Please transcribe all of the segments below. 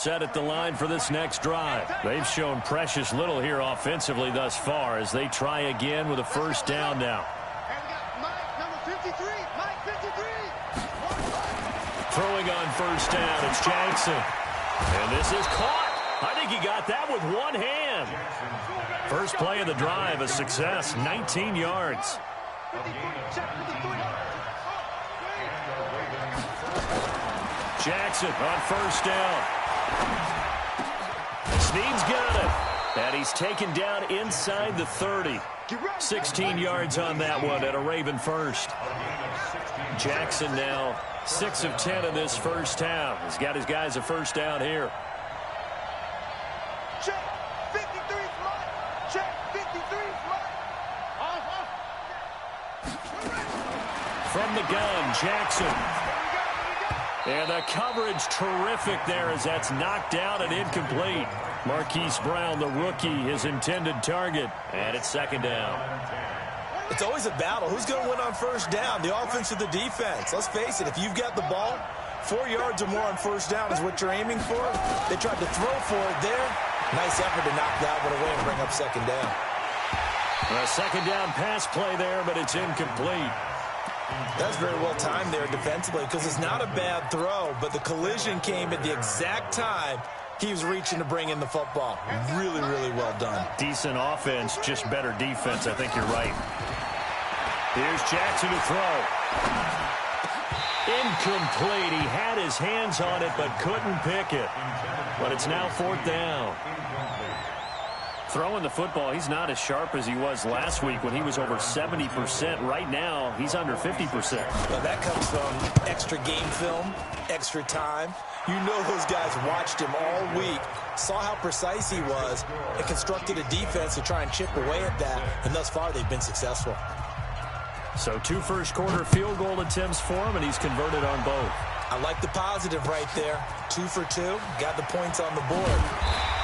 Set at the line for this next drive. They've shown precious little here offensively thus far as they try again with a first down now. Throwing on first down, it's Jackson. And this is caught. I think he got that with one hand. First play of the drive, a success, 19 yards. Jackson on first down. Snead's got it. And he's taken down inside the 30. 16 yards on that one at a Raven first. Jackson now 6 of 10 in this first half. He's got his guys a first down here. Check 53 flat. Check 53 flat. From the gun, Jackson. And the coverage terrific there as that's knocked out and incomplete. Marquise Brown, the rookie, his intended target. And it's second down. It's always a battle. Who's going to win on first down, the offense or the defense? Let's face it, if you've got the ball, 4 yards or more on first down is what you're aiming for. They tried to throw for it there. Nice effort to knock that one away and bring up second down. A second down pass play there, but it's incomplete. That's very well timed there defensively because it's not a bad throw, but the collision came at the exact time he was reaching to bring in the football. Really, really well done. Decent offense, just better defense. I think you're right. Here's Jackson to throw. Incomplete. He had his hands on it but couldn't pick it. But it's now fourth down. Throwing the football, he's not as sharp as he was last week when he was over 70%. Right now, he's under 50%. Well, that comes from extra game film, extra time. You know those guys watched him all week, saw how precise he was, and constructed a defense to try and chip away at that. And thus far, they've been successful. So 2 first-quarter field goal attempts for him, and he's converted on both. I like the positive right there. 2 for 2, got the points on the board.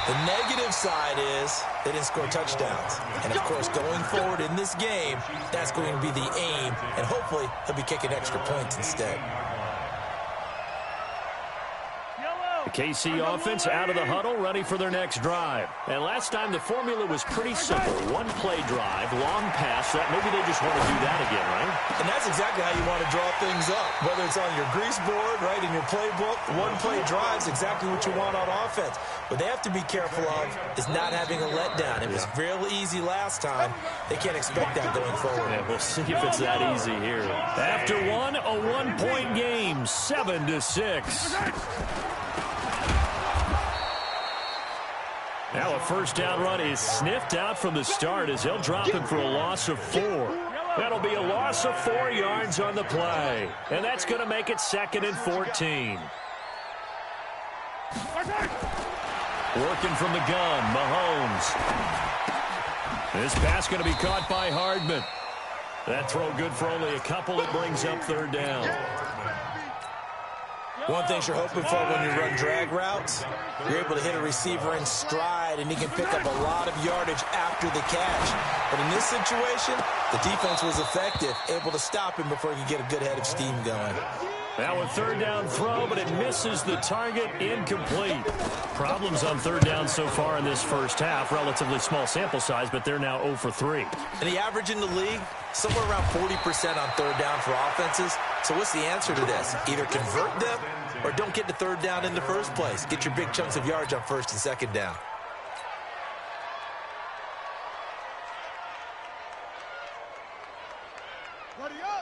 The negative side is they didn't score touchdowns. And, of course, going forward in this game, that's going to be the aim. And hopefully he'll be kicking extra points instead. The KC offense out of the huddle, ready for their next drive. And last time the formula was pretty simple. One-play drive, long pass. That maybe they just want to do that again, right? And that's exactly how you want to draw things up. Whether it's on your grease board, right, in your playbook, one-play drives exactly what you want on offense. What they have to be careful of is not having a letdown. It was real easy last time. They can't expect that going forward. Yeah, we'll see if it's that easy here. After one, a one-point game, 7-6. Now a first down run is sniffed out from the start as they'll drop him for a loss of 4. That'll be a loss of 4 yards on the play. And that's going to make it 2nd and 14. Working from the gun, Mahomes. This pass going to be caught by Hardman. That throw good for only a couple. It brings up third down. One thing you're hoping for when you run drag routes, you're able to hit a receiver in stride, and he can pick up a lot of yardage after the catch. But in this situation, the defense was effective, able to stop him before he could get a good head of steam going. Now a third down throw, but it misses the target, incomplete. Problems on third down so far in this first half. Relatively small sample size, but they're now 0 for 3. And the average in the league, somewhere around 40% on third down for offenses. So what's the answer to this? Either convert them or don't get the third down in the first place. Get your big chunks of yards on first and second down.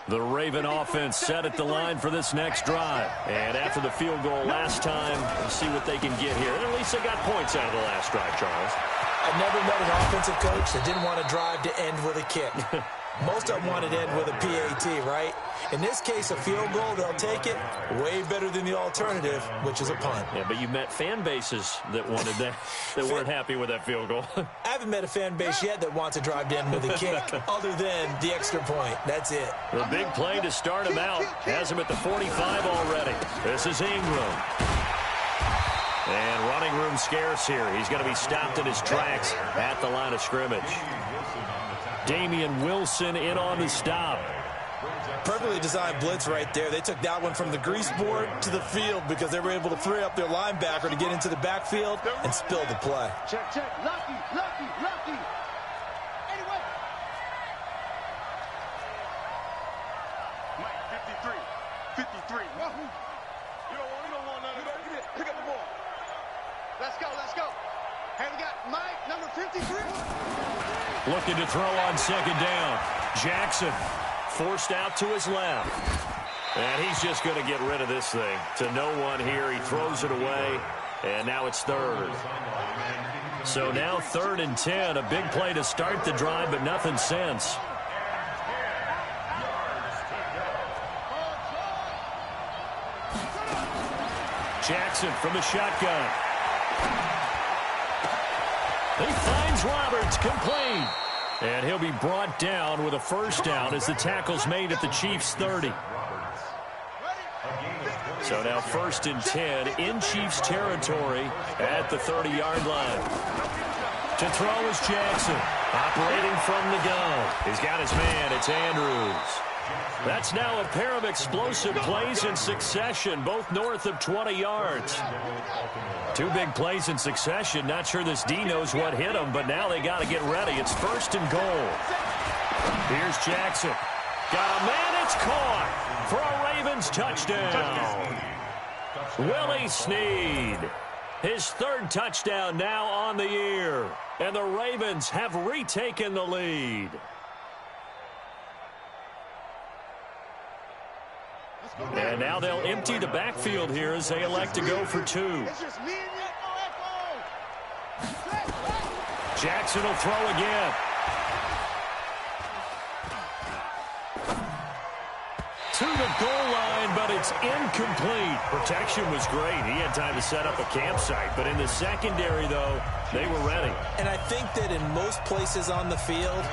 The Raven offense set at the line for this next drive. And after the field goal last time, we'll see what they can get here. And at least they got points out of the last drive, Charles. I've never met an offensive coach that didn't want to drive to end with a kick. Most of them wanted to end with a PAT, right? In this case, a field goal, they'll take it. Way better than the alternative, which is a punt. Yeah, but you met fan bases that wanted that, that weren't happy with that field goal. I haven't met a fan base yet that wants to drive to end with a kick, other than the extra point. That's it. The big play to start him out. Has him at the 45 already. This is Ingram. And running room scarce here. He's going to be stopped in his tracks at the line of scrimmage. Damian Wilson in on the stop. Perfectly designed blitz right there. They took that one from the grease board to the field because they were able to free up their linebacker to get into the backfield and spill the play. Check, check. Lucky, lucky, lucky. Anyway. Mike, 53. 53. Wahoo. You don't want none of that. Pick up the ball. Let's go, let's go. Hey, we got Mike, number 53. Looking to throw on second down. Jackson forced out to his left. And he's just going to get rid of this thing. To no one here. He throws it away. And now it's third. So now 3rd and 10. A big play to start the drive, but nothing since. Jackson from the shotgun. He finds Roberts, complete. And he'll be brought down with a first down as the tackle's made at the Chiefs' 30. So now 1st and 10 in Chiefs territory at the 30-yard line. To throw is Jackson, operating from the gun. He's got his man, it's Andrews. That's now a pair of explosive plays in succession, both north of 20 yards. 2 big plays in succession. Not sure this D knows what hit him, but now they got to get ready. It's 1st and goal. Here's Jackson. Got a man, it's caught for a Ravens touchdown. Willie Snead. His 3rd touchdown now on the year. And the Ravens have retaken the lead. And now they'll empty the backfield here as they elect to go for 2. Jackson will throw again. To the goal line, but it's incomplete. Protection was great. He had time to set up a campsite. But in the secondary, though, they were ready. And I think that in most places on the field,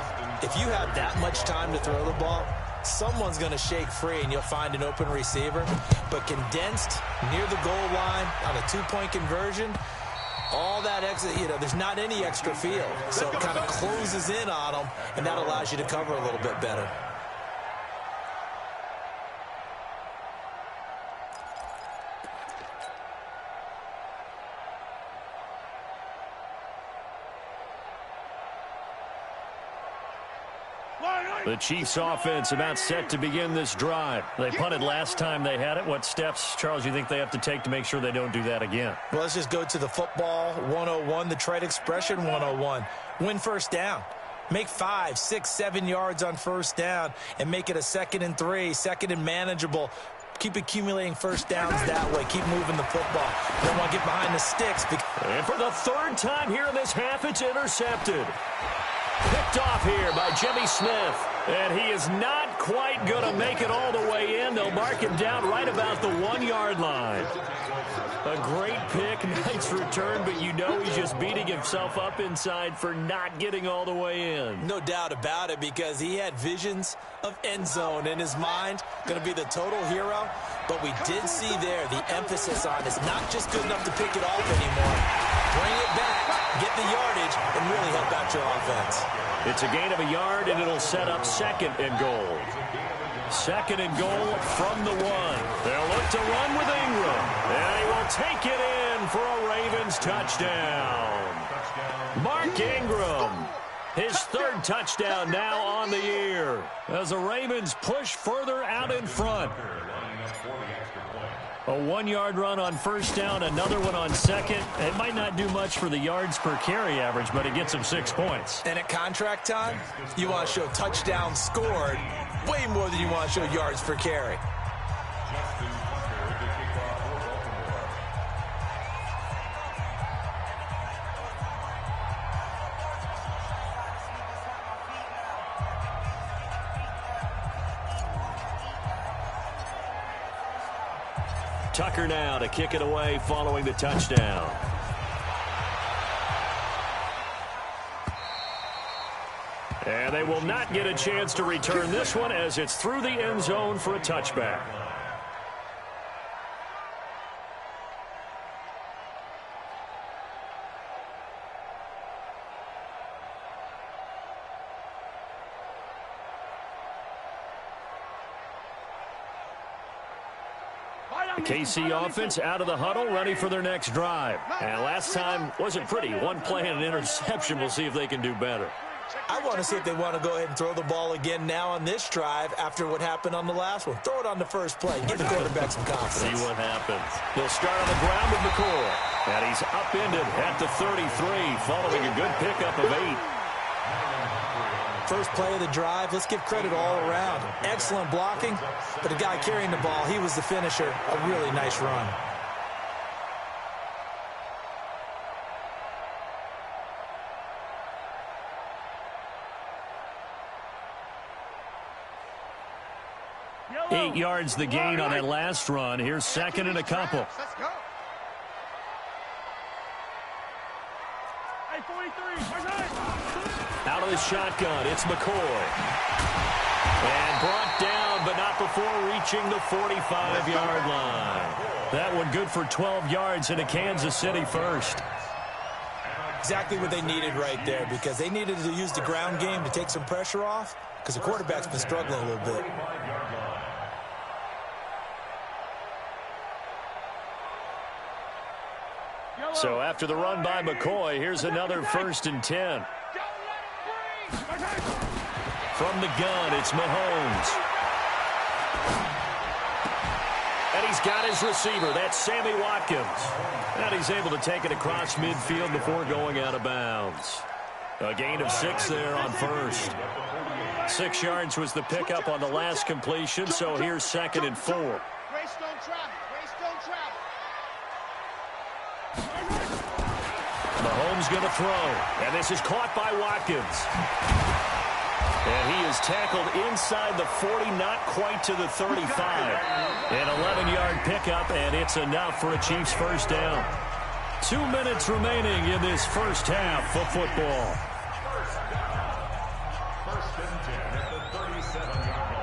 if you have that much time to throw the ball, someone's going to shake free and you'll find an open receiver. But condensed near the goal line on a 2-point conversion, all that extra, there's not any extra field. So it kind of closes in on them, and that allows you to cover a little bit better. The Chiefs offense about set to begin this drive. They punted last time they had it. What steps, Charles, you think they have to take to make sure they don't do that again? Well, let's just go to the football 101, the trade expression 101. Win first down. Make 5, 6, 7 yards on first down and make it a 2nd and 3, 2nd and manageable. Keep accumulating first downs that way. Keep moving the football. You don't want to get behind the sticks. And for the 3rd time here in this half, it's intercepted. Picked off here by Jimmy Smith. And he is not quite going to make it all the way in. They'll mark him down right about the 1-yard line. A great pick, nice return, but you know he's just beating himself up inside for not getting all the way in. No doubt about it, because he had visions of end zone in his mind. Going to be the total hero. But we did see there the emphasis on it's not just good enough to pick it off anymore. Bring it back, get the yardage, and really help out your offense. It's a gain of a yard, and it'll set up 2nd and goal. 2nd and goal from the 1. They'll look to run with Ingram. And he will take it in for a Ravens touchdown. Mark Ingram. His 3rd touchdown now on the year. As the Ravens push further out in front. A 1-yard run on first down, another one on 2nd. It might not do much for the yards per carry average, but it gets him 6 points. And at contract time, you want to show touchdowns scored way more than you want to show yards per carry. Tucker now to kick it away following the touchdown. And they will not get a chance to return this one as it's through the end zone for a touchback. KC offense out of the huddle, ready for their next drive. And last time wasn't pretty. One play and an interception. We'll see if they can do better. I want to see if they want to go ahead and throw the ball again now on this drive after what happened on the last one. Throw it on the first play. Give the quarterback some confidence. See what happens. They'll start on the ground with McCoy. And he's upended at the 33, following a good pickup of 8. First play of the drive, let's give credit all around. Excellent blocking, but the guy carrying the ball, he was the finisher. A really nice run. Yellow. 8 yards the gain on that last run. Here's second and a couple. Let's go. Out of the shotgun, it's McCoy. And brought down, but not before reaching the 45-yard line. That one good for 12 yards in a Kansas City first. Exactly what they needed right there, because they needed to use the ground game to take some pressure off, because the quarterback's been struggling a little bit. So after the run by McCoy, here's another 1st and 10. From the gun, it's Mahomes. And he's got his receiver. That's Sammy Watkins. And he's able to take it across midfield before going out of bounds. A gain of 6 there on first. 6 yards was the pickup on the last completion, so here's 2nd and 4. Grace don't travel. Grace don't travel. Mahomes going to throw. And this is caught by Watkins. And he is tackled inside the 40, not quite to the 35. An 11-yard pickup, and it's enough for a Chiefs first down. 2 minutes remaining in this first half of football. First and 10 at the 37-yard line.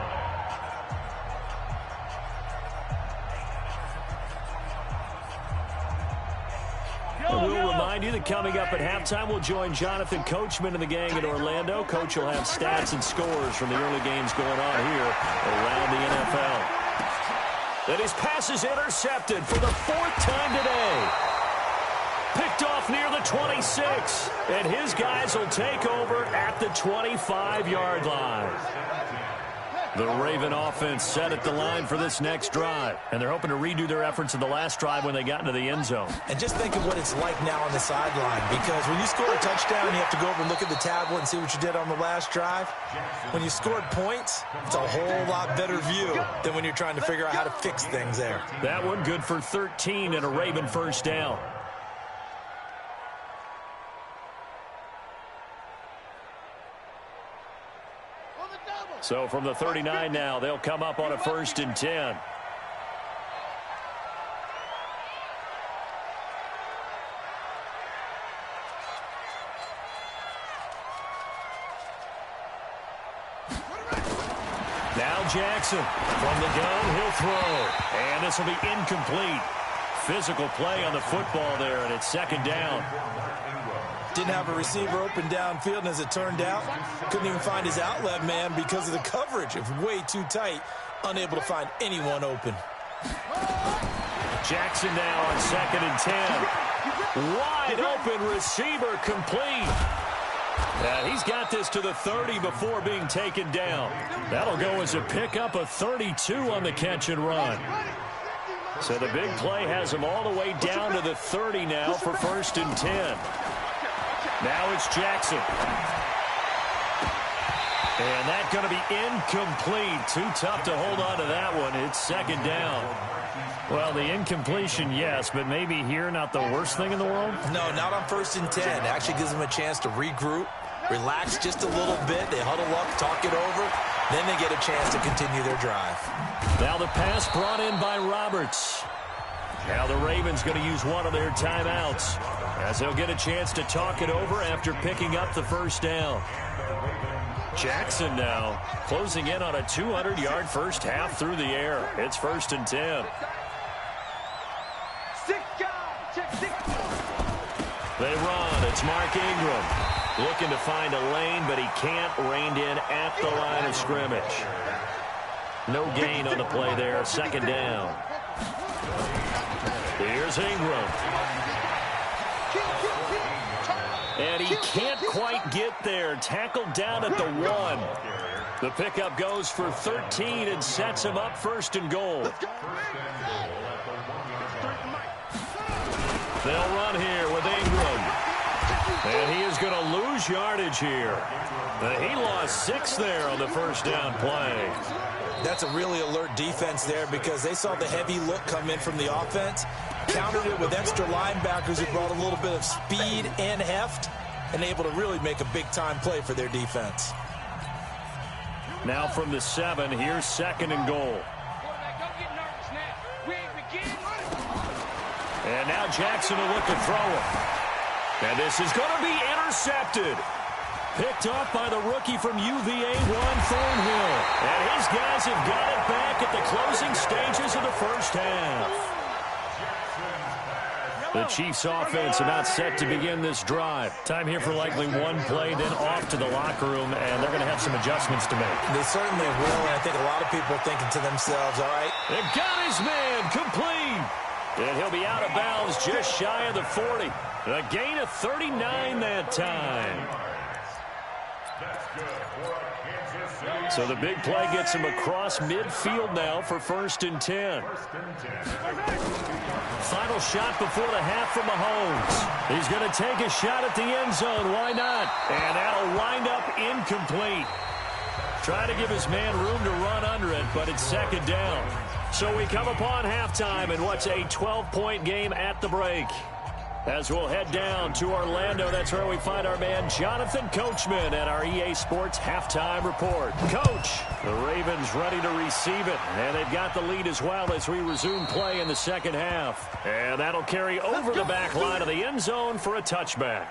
We'll remind you that coming up at halftime, we'll join Jonathan Coachman and the gang in Orlando. Coach will have stats and scores from the early games going on here around the NFL. And his pass is intercepted for the 4th time today. Picked off near the 26. And his guys will take over at the 25-yard line. The Raven offense set at the line for this next drive. And they're hoping to redo their efforts in the last drive when they got into the end zone. And just think of what it's like now on the sideline, because when you score a touchdown, you have to go over and look at the tablet and see what you did on the last drive. When you scored points, it's a whole lot better view than when you're trying to figure out how to fix things there. That one good for 13 and a Raven first down. So from the 39 now, they'll come up on a 1st and 10. Now Jackson from the gun, he'll throw. And this will be incomplete. Physical play on the football there, and it's 2nd down. Didn't have a receiver open downfield, and as it turned out, couldn't even find his outlet man because of the coverage. It was way too tight, unable to find anyone open. Jackson now on 2nd and 10. Wide open receiver complete. He's got this to the 30 before being taken down. That'll go as a pickup of 32 on the catch and run. So the big play has him all the way down to the 30 now for 1st and 10. Now it's Jackson. And that's going to be incomplete. Too tough to hold on to that one. It's 2nd down. Well, the incompletion, yes, but maybe here not the worst thing in the world? No, not on 1st and 10. It actually gives them a chance to regroup, relax just a little bit. They huddle up, talk it over. Then they get a chance to continue their drive. Now the pass brought in by Roberts. Now the Ravens going to use one of their timeouts as they'll get a chance to talk it over after picking up the first down. Jackson now closing in on a 200-yard first half through the air. It's 1st and 10. They run. It's Mark Ingram looking to find a lane, but he can't. Reined in at the line of scrimmage. No gain on the play there. 2nd down. Here's Ingram. And he can't quite get there. Tackled down at the 1. The pickup goes for 13 and sets him up 1st and goal. They'll run here with Ingram. And he is going to lose yardage here. He lost 6 there on the 1st down play. That's a really alert defense there because they saw the heavy look come in from the offense, countered it with extra linebackers who brought a little bit of speed and heft, and able to really make a big-time play for their defense. Now from the 7, here's 2nd and goal. And now Jackson will look to throw it. And this is going to be intercepted. Picked off by the rookie from UVA, Juan Thornhill. And his guys have got it back at the closing stages of the 1st half. The Chiefs offense about set to begin this drive. Time here for likely one play, then off to the locker room, and they're going to have some adjustments to make. They certainly will, and I think a lot of people are thinking to themselves, all right. They got his man complete. And he'll be out of bounds just shy of the 40. A gain of 39 that time. So the big play gets him across midfield now for 1st and 10. Final shot before the half from Mahomes. He's going to take a shot at the end zone. Why not? And that'll wind up incomplete. Trying to give his man room to run under it, but it's 2nd down. So we come upon halftime in what's a 12-point game at the break. As we'll head down to Orlando, that's where we find our man Jonathan Coachman at our EA Sports Halftime Report. Coach, the Ravens ready to receive it, and they've got the lead as well as we resume play in the 2nd half. And that'll carry over the back line of the end zone for a touchback.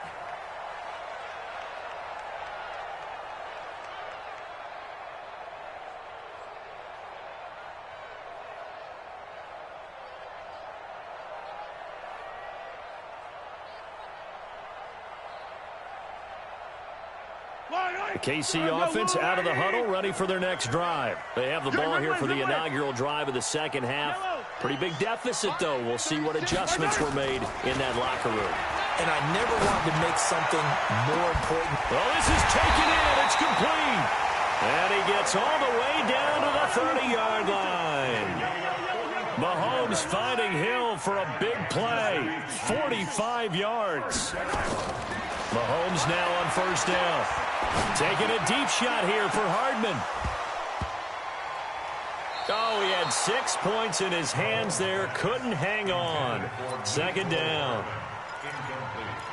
The KC offense out of the huddle, ready for their next drive. They have the ball here for the inaugural drive of the 2nd half. Pretty big deficit, though. We'll see what adjustments were made in that locker room. And I never wanted to make something more important. Well, this is taken in. It's complete. And he gets all the way down to the 30-yard line. Mahomes finding Hill for a big play. 45 yards. Mahomes now on 1st down. Taking a deep shot here for Hardman. Oh, he had 6 points in his hands there. Couldn't hang on. 2nd down.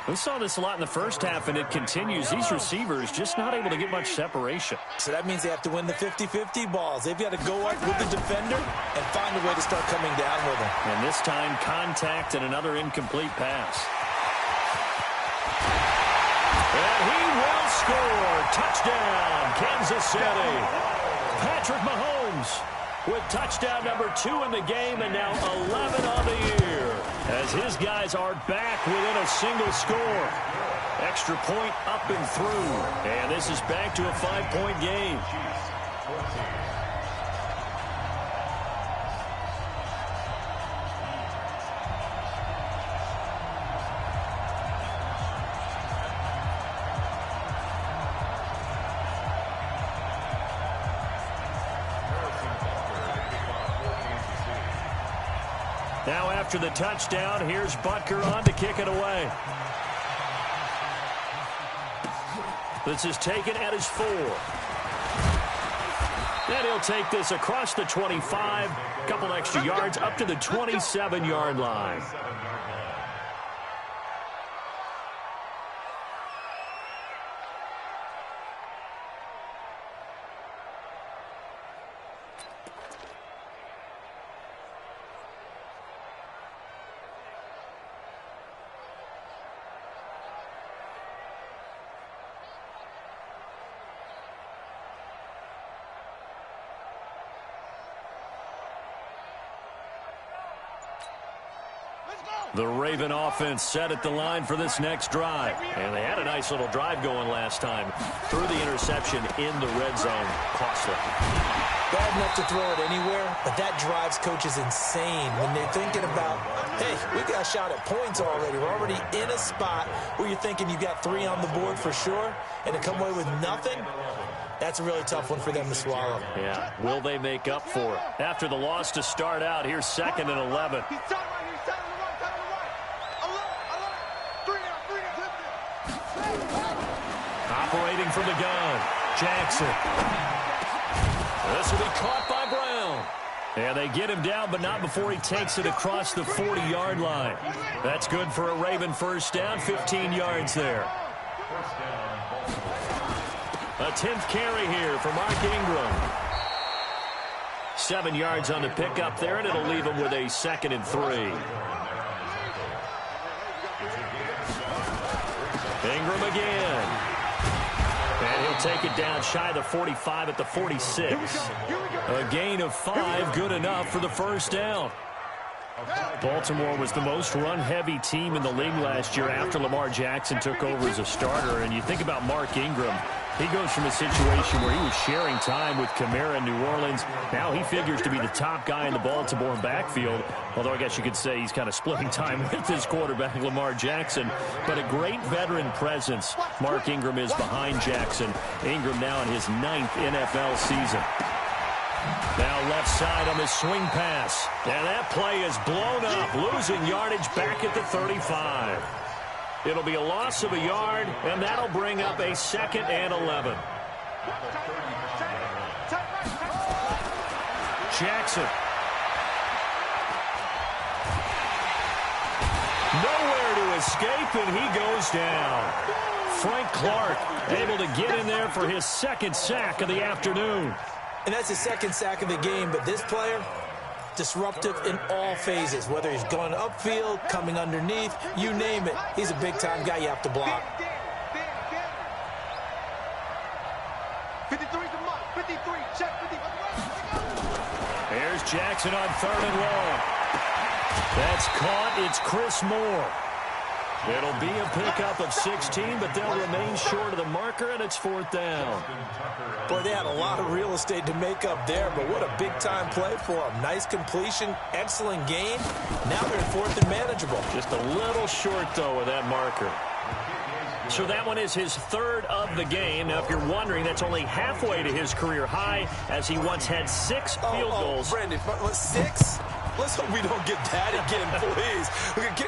We saw this a lot in the 1st half, and it continues. These receivers just not able to get much separation. So that means they have to win the 50-50 balls. They've got to go up with the defender and find a way to start coming down with him. And this time, contact and another incomplete pass. And he will score. Touchdown, Kansas City. Patrick Mahomes with touchdown number 2 in the game and now 11 on the year. As his guys are back within a single score. Extra point up and through. And this is back to a 5-point game. Now after the touchdown, here's Butker on to kick it away. This is taken at his 4. Then he'll take this across the 25, couple extra yards up to the 27-yard line. The Raven offense set at the line for this next drive. And they had a nice little drive going last time. Threw the interception in the red zone. Costly. Bad enough to throw it anywhere, but that drives coaches insane when they're thinking about, hey, we got a shot at points already. We're already in a spot where you're thinking you got 3 on the board for sure, and to come away with nothing, that's a really tough one for them to swallow. Yeah, will they make up for it? After the loss to start out, here's 2nd and 11. Operating from the gun, Jackson. This will be caught by Brown. And they get him down, but not before he takes it across the 40-yard line. That's good for a Raven first down, 15 yards there. A 10th carry here for Mark Ingram. 7 yards on the pickup there, and it'll leave him with a 2nd and 3. Ingram again. And he'll take it down shy of the 45 at the 46. A gain of 5, good enough for the first down. Baltimore was the most run-heavy team in the league last year after Lamar Jackson took over as a starter. And you think about Mark Ingram. He goes from a situation where he was sharing time with Kamara in New Orleans. Now he figures to be the top guy in the Baltimore backfield. Although I guess you could say he's kind of splitting time with his quarterback, Lamar Jackson. But a great veteran presence. Mark Ingram is behind Jackson. Ingram now in his 9th NFL season. Now left side on the swing pass. And that play is blown up, losing yardage back at the 35. It'll be a loss of a yard, and that'll bring up a 2nd and 11. Jackson. Nowhere to escape, and he goes down. Frank Clark able to get in there for his 2nd sack of the afternoon. And that's his 2nd sack of the game, but this player, disruptive in all phases, whether he's going upfield, coming underneath, you name it. He's a big-time guy you have to block. 53 to Mike. 53, check 50. Here's Jackson on 3rd and long. That's caught. It's Chris Moore. It'll be a pickup of 16, but they'll remain short of the marker, and it's 4th down. Boy, they had a lot of real estate to make up there, but what a big-time play for them. Nice completion, excellent game. Now they're in 4th and manageable. Just a little short, though, of that marker. So that one is his 3rd of the game. Now, if you're wondering, that's only halfway to his career high, as he once had 6 field goals. Brandon, 6? Let's hope we don't get that again, please.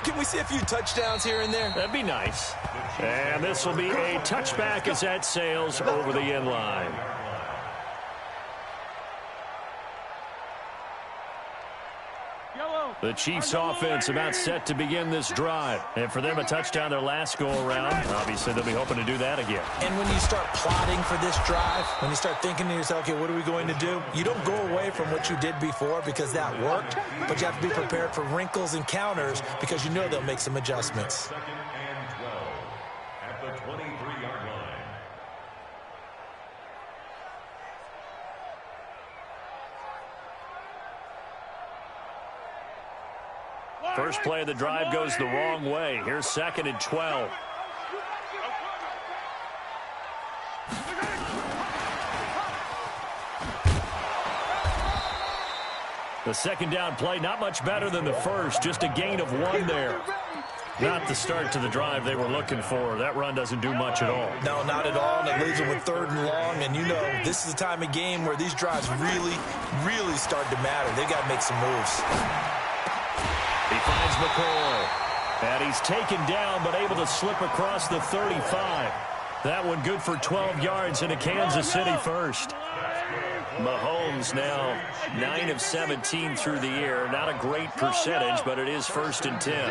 Can we see a few touchdowns here and there? That'd be nice. And this will be a touchback as that sails over the end line. The Chiefs offense about set to begin this drive. And for them, a touchdown their last go-around. Obviously, they'll be hoping to do that again. And when you start plotting for this drive, when you start thinking to yourself, okay, what are we going to do? You don't go away from what you did before because that worked, but you have to be prepared for wrinkles and counters because you know they'll make some adjustments. 2nd and 12 at the 23-yard line. First play of the drive goes the wrong way. Here's 2nd and 12. The 2nd down play, not much better than the first. Just a gain of 1 there. Not the start to the drive they were looking for. That run doesn't do much at all. No, not at all. And it leaves them with 3rd and long. And you know, this is the time of game where these drives really start to matter. They got to make some moves. He finds McCoy. And he's taken down, but able to slip across the 35. That one good for 12 yards and a Kansas City first. Mahomes now 9 of 17 through the air. Not a great percentage, but it is 1st and 10.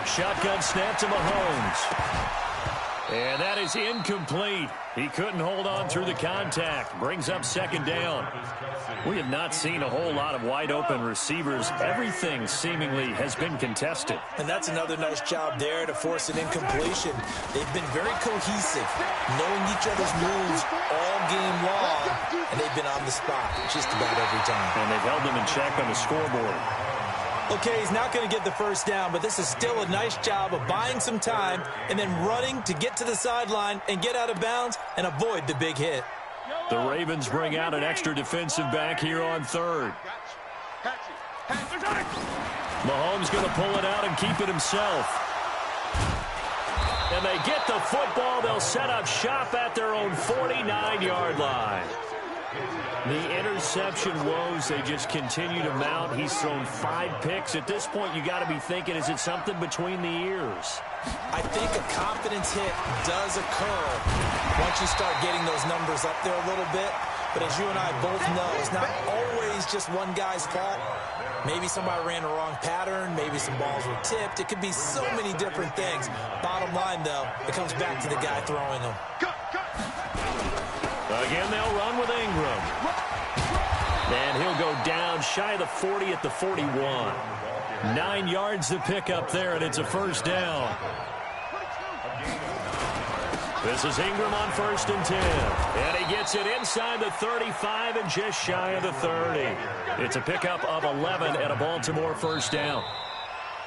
Shotgun snap to Mahomes. And that is incomplete. He couldn't hold on through the contact. Brings up 2nd down. We have not seen a whole lot of wide-open receivers. Everything seemingly has been contested. And that's another nice job there to force an incompletion. They've been very cohesive, knowing each other's moves all game long, and they've been on the spot just about every time. And they've held them in check on the scoreboard. Okay, he's not going to get the first down, but this is still a nice job of buying some time and then running to get to the sideline and get out of bounds and avoid the big hit. The Ravens bring out an extra defensive back here on third. Mahomes going to pull it out and keep it himself. And they get the football. They'll set up shop at their own 49-yard line. The interception woes, they just continue to mount. He's thrown 5 picks. At this point, you got to be thinking, is it something between the ears? I think a confidence hit does occur once you start getting those numbers up there a little bit. But as you and I both know, it's not always just one guy's fault. Maybe somebody ran the wrong pattern. Maybe some balls were tipped. It could be so many different things. Bottom line, though, it comes back to the guy throwing them. Again, they'll run with Ingram. And he'll go down shy of the 40 at the 41. 9 yards to pick up there, and it's a first down. This is Ingram on 1st and 10. And he gets it inside the 35 and just shy of the 30. It's a pickup of 11 and a Baltimore first down.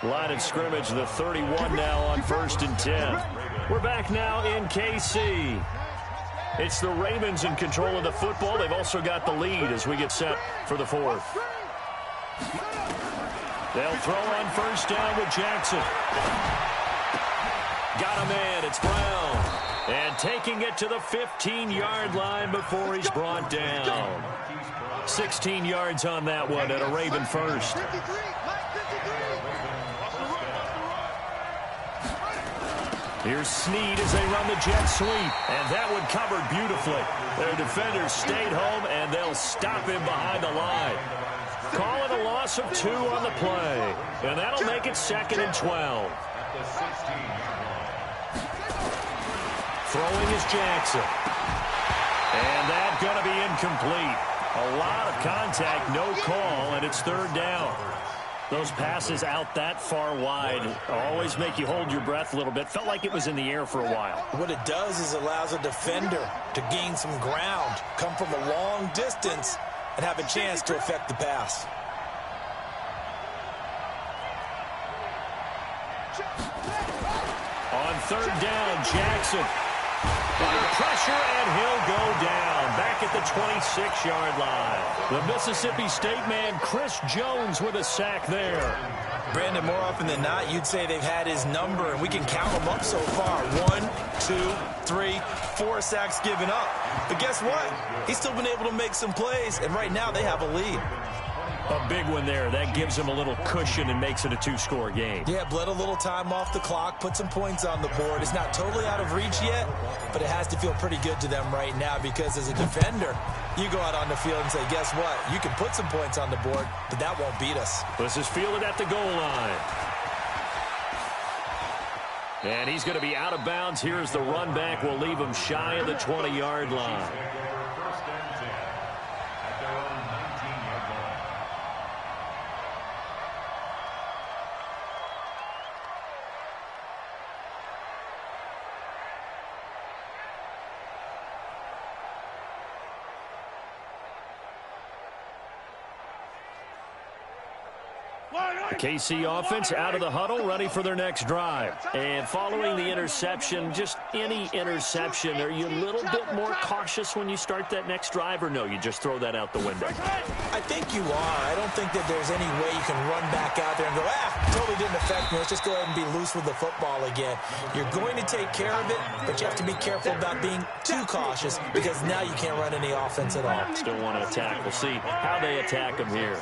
Line of scrimmage, the 31 now on 1st and 10. We're back now in KC. It's the Ravens in control of the football. They've also got the lead as we get set for the 4th. They'll throw on 1st down with Jackson. Got a man. It's Brown. And taking it to the 15-yard line before he's brought down. 16 yards on that one at a Raven first. Here's Snead as they run the jet sweep. And that one covered beautifully. Their defenders stayed home, and they'll stop him behind the line. Call it a loss of 2 on the play. And that'll make it 2nd and 12. Throwing is Jackson. And that's going to be incomplete. A lot of contact, no call, and it's 3rd down. Those passes out that far wide always make you hold your breath a little bit. Felt like it was in the air for a while. What it does is allows a defender to gain some ground, come from a long distance, and have a chance to affect the pass. On 3rd down, Jackson. Under pressure, and he'll go down. Back at the 26-yard line. The Mississippi State man, Chris Jones, with a sack there. Brandon, more often than not, you'd say they've had his number, and we can count them up so far. 1, 2, 3, 4 sacks given up. But guess what? He's still been able to make some plays, and right now they have a lead. A big one there. That gives him a little cushion and makes it a 2-score game. Yeah, bled a little time off the clock, put some points on the board. It's not totally out of reach yet, but it has to feel pretty good to them right now because as a defender, you go out on the field and say, guess what? You can put some points on the board, but that won't beat us. This is fielded at the goal line. And he's going to be out of bounds. Here's the run back. We'll leave him shy of the 20-yard line. KC offense out of the huddle, ready for their next drive. And following the interception, just any interception, are you a little bit more cautious when you start that next drive, or no, you just throw that out the window? I think you are. I don't think that there's any way you can run back out there and go, totally didn't affect me. Let's just go ahead and be loose with the football again. You're going to take care of it, but you have to be careful about being too cautious because now you can't run any offense at all. Still want to attack. We'll see how they attack them here.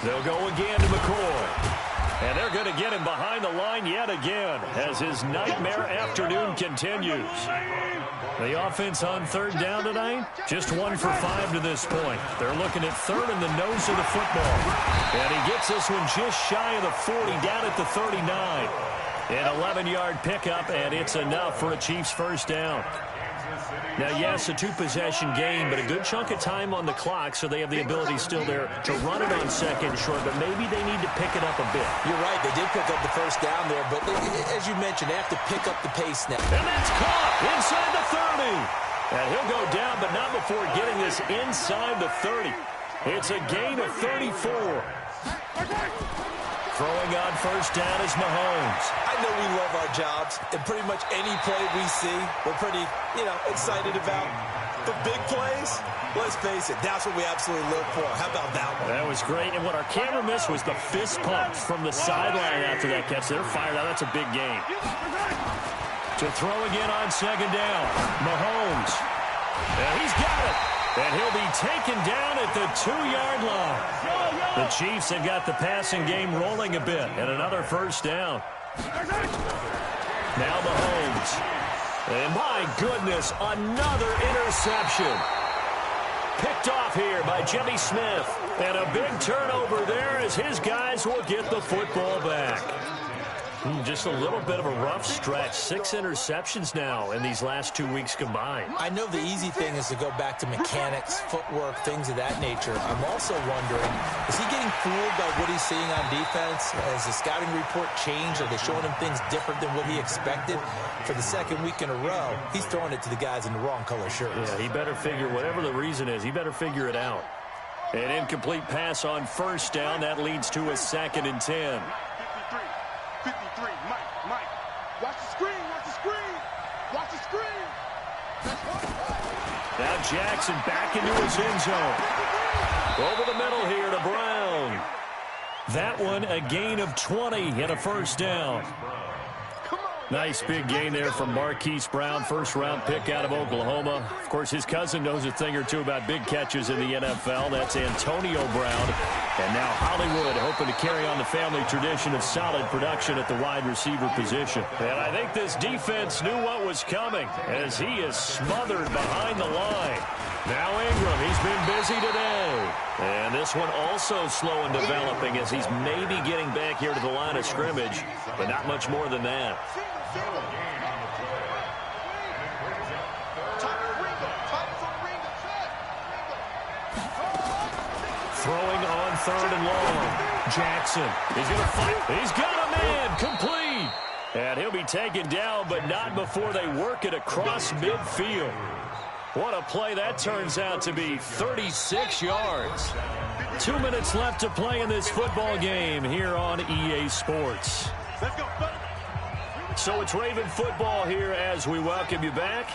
They'll go again to McCoy. And they're going to get him behind the line yet again as his nightmare afternoon continues. The offense on 3rd down tonight, just 1 for 5 to this point. They're looking at 3rd in the nose of the football. And he gets this one just shy of the 40, down at the 39. An 11-yard pickup, and it's enough for a Chiefs first down. Now, yes, a 2-possession game, but a good chunk of time on the clock, so they have the ability still there to run it on 2nd short, but maybe they need to pick it up a bit. You're right. They did pick up the first down there, but as you mentioned, they have to pick up the pace now. And that's caught inside the 30. And he'll go down, but not before getting this inside the 30. It's a gain of 34. Throwing on first down is Mahomes. I know we love our jobs, and pretty much any play we see, we're pretty, excited about. The big plays, let's face it, that's what we absolutely live for. How about that one? That was great, and what our camera missed was the fist pump from the sideline after that catch. They're fired out. That's a big game. To throw again on second down, Mahomes. And he's got it. And he'll be taken down at the 2-yard line. The Chiefs have got the passing game rolling a bit, and another first down. Now Mahomes. And my goodness, another interception. Picked off here by Jimmy Smith. And a big turnover there as his guys will get the football back. Just a little bit of a rough stretch. 6 interceptions now in these last 2 weeks combined. I know the easy thing is to go back to mechanics, footwork, things of that nature. I'm also wondering, is he getting fooled by what he's seeing on defense? Has the scouting report changed? Are they showing him things different than what he expected? For the second week in a row, he's throwing it to the guys in the wrong color shirts. Yeah, he better figure, whatever the reason is, he better figure it out. An incomplete pass on first down. That leads to a 2nd and 10. 53, Mike. Watch the screen, watch the screen. Watch the screen. Now Jackson back into his end zone. Over the middle here to Brown. That one a gain of 20 and a first down. Nice big gain there from Marquise Brown, first-round pick out of Oklahoma. Of course, his cousin knows a thing or two about big catches in the NFL. That's Antonio Brown. And now Hollywood hoping to carry on the family tradition of solid production at the wide receiver position. And I think this defense knew what was coming as he is smothered behind the line. Now Ingram, he's been busy today. And this one also slow in developing as he's maybe getting back here to the line of scrimmage, but not much more than that. Throwing on 3rd and long. Jackson is going to fight. He's got a man complete. And he'll be taken down, but not before they work it across midfield. What a play that turns out to be. 36 yards. 2 minutes left to play in this football game here on EA Sports. Let's go. So it's Raven football here as we welcome you back.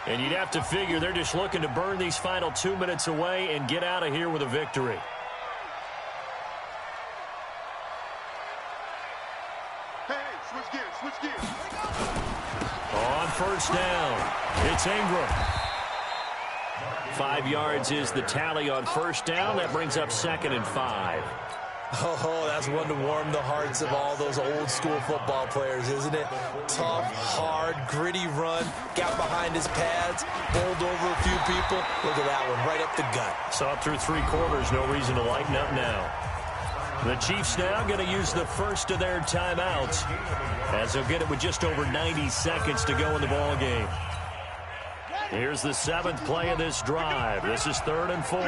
And you'd have to figure they're just looking to burn these final 2 minutes away and get out of here with a victory. Hey, switch gears. On first down, it's Ingram. 5 yards is the tally on first down. That brings up 2nd and 5. Oh, that's one to warm the hearts of all those old-school football players, isn't it? Tough, hard, gritty run, got behind his pads, bowled over a few people. Look at that one, right up the gut. Saw through 3 quarters, no reason to lighten up now. The Chiefs now going to use the first of their timeouts as they'll get it with just over 90 seconds to go in the ball game. Here's the 7th play of this drive. This is 3rd and 4.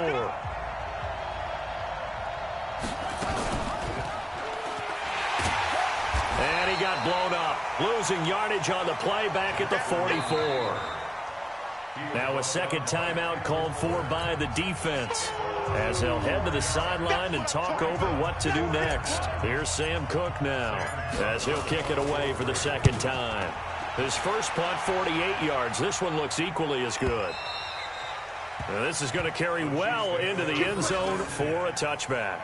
And he got blown up. Losing yardage on the play back at the 44. Now a second timeout called for by the defense as they'll head to the sideline and talk over what to do next. Here's Sam Cook now as he'll kick it away for the second time. His first punt, 48 yards. This one looks equally as good. Now this is going to carry well into the end zone for a touchback.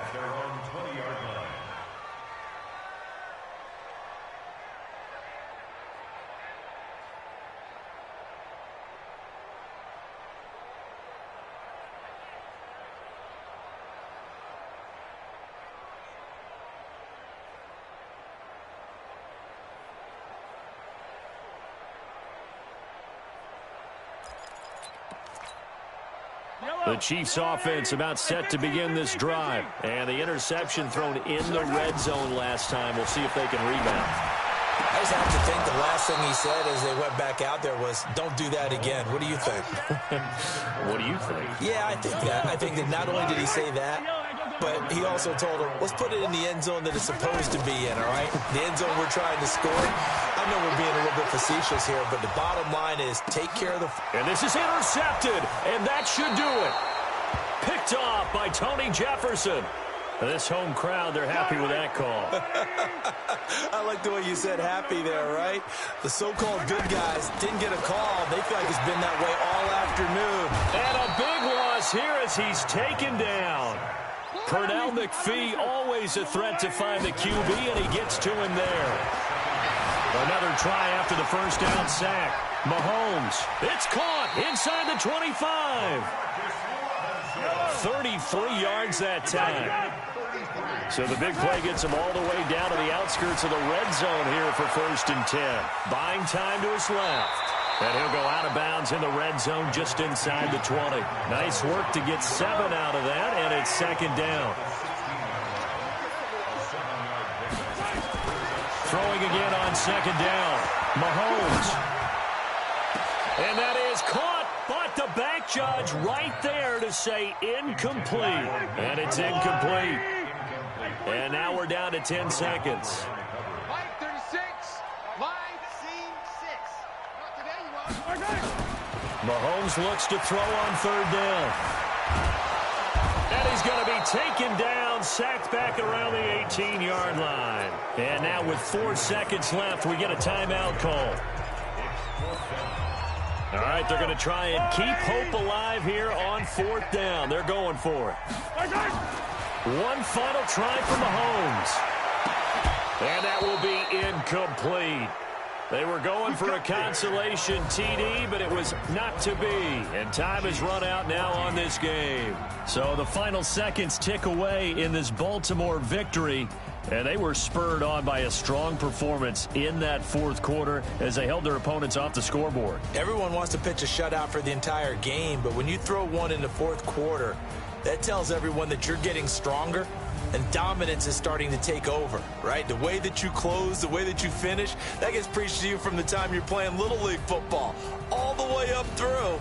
The Chiefs offense about set to begin this drive. And the interception thrown in the red zone last time. We'll see if they can rebound. I just have to think the last thing he said as they went back out there was, don't do that again. What do you think? What do you think? Yeah, I think that. I think that not only did he say that, but he also told him, let's put it in the end zone that it's supposed to be in, all right? The end zone we're trying to score. I know we're being a little bit facetious here, but the bottom line is take care of the... And this is intercepted, and that should do it. Picked off by Tony Jefferson. This home crowd, they're happy with that call. I like the way you said happy there, right? The so-called good guys didn't get a call. They feel like it's been that way all afternoon. And a big loss here as he's taken down. Pernell McPhee, always a threat to find the QB, and he gets to him there. Another try after the first down sack. Mahomes, it's caught inside the 25. 33 yards that time. So the big play gets him all the way down to the outskirts of the red zone here for 1st and 10. Buying time to his left. And he'll go out of bounds in the red zone just inside the 20. Nice work to get 7 out of that, and it's 2nd down. Throwing again on 2nd down. Mahomes. And that is caught, but the back judge right there to say incomplete. And it's incomplete. And now we're down to 10 seconds. Mike 36, line scene 6. Not today, you are. Mahomes looks to throw on 3rd down. And he's going to be taken down, sacked back around the 18-yard line. And now with 4 seconds left, we get a timeout call. All right, they're going to try and keep hope alive here on 4th down. They're going for it. One final try for Mahomes. And that will be incomplete. They were going for a consolation TD, but it was not to be. And time has run out now on this game. So the final seconds tick away in this Baltimore victory. And they were spurred on by a strong performance in that 4th quarter as they held their opponents off the scoreboard. Everyone wants to pitch a shutout for the entire game, but when you throw one in the 4th quarter, that tells everyone that you're getting stronger and dominance is starting to take over, right? The way that you close, the way that you finish, that gets preached to you from the time you're playing Little League football all the way up through.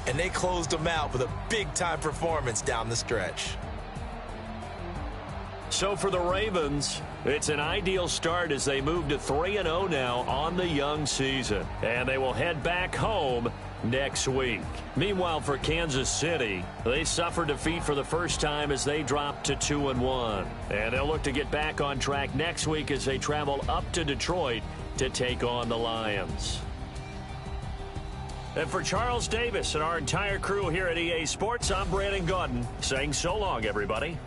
And they closed them out with a big-time performance down the stretch. So for the Ravens, it's an ideal start as they move to 3-0 now on the young season. And they will head back home next week. Meanwhile, for Kansas City, they suffered defeat for the first time as they dropped to 2-1. And they'll look to get back on track next week as they travel up to Detroit to take on the Lions. And for Charles Davis and our entire crew here at EA Sports, I'm Brandon Gaudin saying so long, everybody.